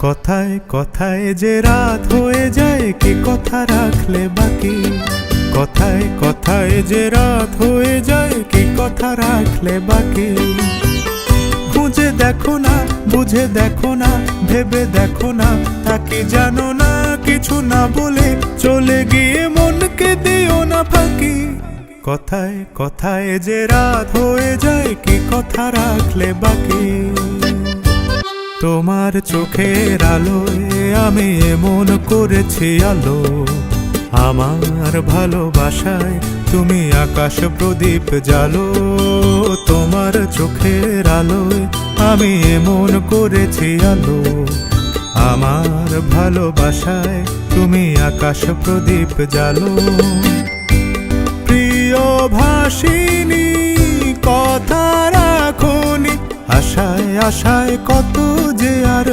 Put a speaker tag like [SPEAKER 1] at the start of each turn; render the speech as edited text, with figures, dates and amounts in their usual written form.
[SPEAKER 1] কথায় কথায় যে রাত হয়ে যায় কি কথা রাখলে বাকি। কথায় কথায় যে রাত হয়ে যায় কি কথা রাখলে বাকি। খুঁজে দেখো না, বুঝে দেখো না, ভেবে দেখো না, তা কি জানো না, কিছু না বলে চলে গিয়ে মনকে দিও না ফাঁকি। কথায় কথায় যে রাত হয়ে যায় কি কথা রাখলে বাকি। তোমার চোখের আলোয় আমি এমন করেছি আলো, আমার ভালোবাসায় তুমি আকাশ প্রদীপ জ্বালো। তোমার চোখের আলোয় আমি এমন করেছি আলো, আমার ভালোবাসায় তুমি আকাশ প্রদীপ জ্বালো। প্রিয় ভাসিনী কথা রাখোনি, আশায় আশায় কত যে আর